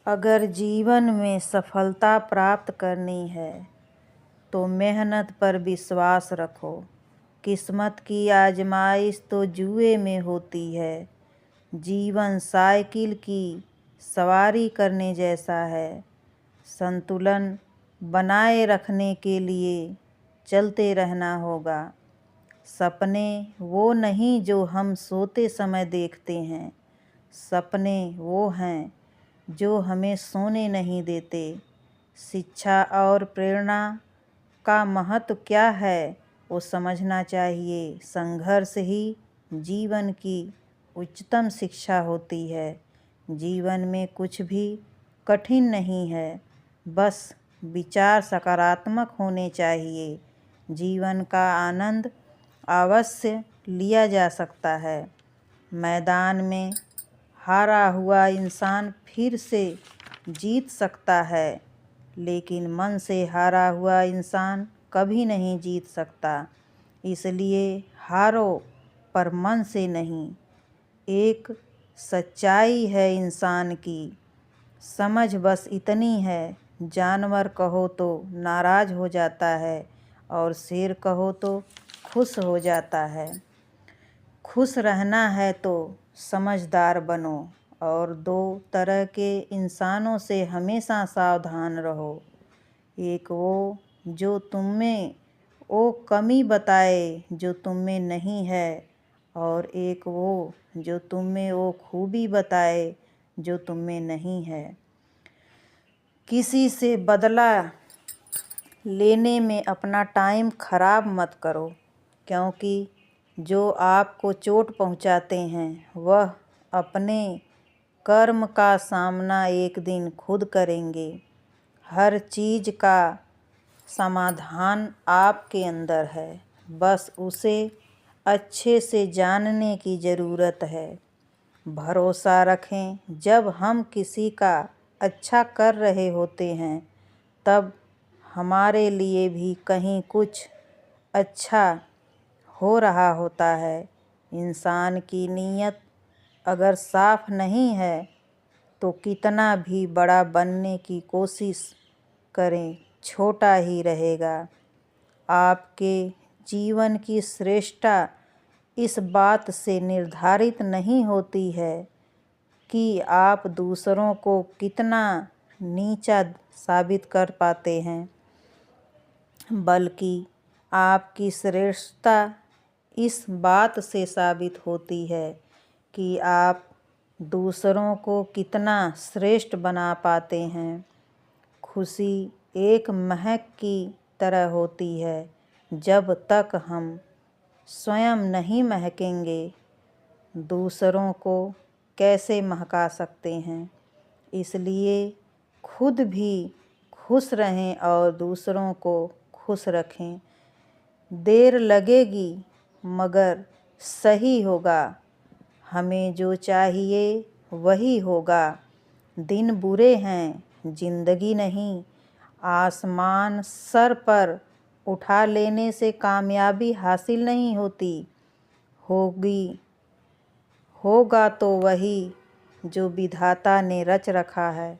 अगर जीवन में सफलता प्राप्त करनी है तो मेहनत पर विश्वास रखो। किस्मत की आजमाइश तो जुए में होती है। जीवन साइकिल की सवारी करने जैसा है। संतुलन बनाए रखने के लिए चलते रहना होगा। सपने वो नहीं जो हम सोते समय देखते हैं। सपने वो हैं जो हमें सोने नहीं देते। शिक्षा और प्रेरणा का महत्व क्या है वो समझना चाहिए। संघर्ष ही जीवन की उच्चतम शिक्षा होती है। जीवन में कुछ भी कठिन नहीं है, बस विचार सकारात्मक होने चाहिए। जीवन का आनंद अवश्य लिया जा सकता है। मैदान में हारा हुआ इंसान फिर से जीत सकता है, लेकिन मन से हारा हुआ इंसान कभी नहीं जीत सकता। इसलिए हारो पर मन से नहीं। एक सच्चाई है इंसान की, समझ बस इतनी है। जानवर कहो तो नाराज हो जाता है और शेर कहो तो खुश हो जाता है। खुश रहना है तो समझदार बनो और दो तरह के इंसानों से हमेशा सावधान रहो। एक वो जो तुम्हें वो कमी बताए जो तुम्हें नहीं है, और एक वो जो तुम्हें वो खूबी बताए जो तुम्हें नहीं है। किसी से बदला लेने में अपना टाइम खराब मत करो, क्योंकि जो आपको चोट पहुंचाते हैं वह अपने कर्म का सामना एक दिन खुद करेंगे। हर चीज़ का समाधान आपके अंदर है, बस उसे अच्छे से जानने की ज़रूरत है। भरोसा रखें, जब हम किसी का अच्छा कर रहे होते हैं तब हमारे लिए भी कहीं कुछ अच्छा हो रहा होता है। इंसान की नीयत अगर साफ नहीं है तो कितना भी बड़ा बनने की कोशिश करें, छोटा ही रहेगा। आपके जीवन की श्रेष्ठता इस बात से निर्धारित नहीं होती है कि आप दूसरों को कितना नीचा साबित कर पाते हैं, बल्कि आपकी श्रेष्ठता इस बात से साबित होती है कि आप दूसरों को कितना श्रेष्ठ बना पाते हैं। खुशी एक महक की तरह होती है। जब तक हम स्वयं नहीं महकेंगे, दूसरों को कैसे महका सकते हैं। इसलिए खुद भी खुश रहें और दूसरों को खुश रखें। देर लगेगी मगर सही होगा। हमें जो चाहिए वही होगा। दिन बुरे हैं, जिंदगी नहीं। आसमान सर पर उठा लेने से कामयाबी हासिल नहीं होती। होगा तो वही जो विधाता ने रच रखा है।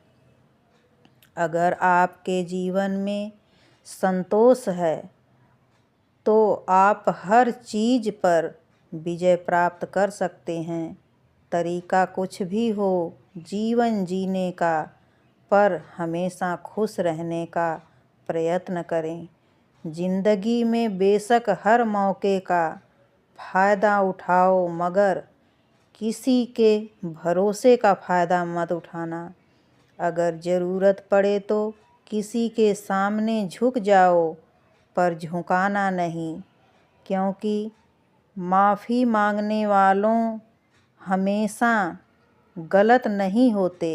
अगर आपके जीवन में संतोष है तो आप हर चीज़ पर विजय प्राप्त कर सकते हैं। तरीका कुछ भी हो जीवन जीने का, पर हमेशा खुश रहने का प्रयत्न करें। जिंदगी में बेशक हर मौके का फ़ायदा उठाओ, मगर किसी के भरोसे का फ़ायदा मत उठाना। अगर ज़रूरत पड़े तो किसी के सामने झुक जाओ, पर झुकाना नहीं, क्योंकि माफ़ी मांगने वालों हमेशा गलत नहीं होते।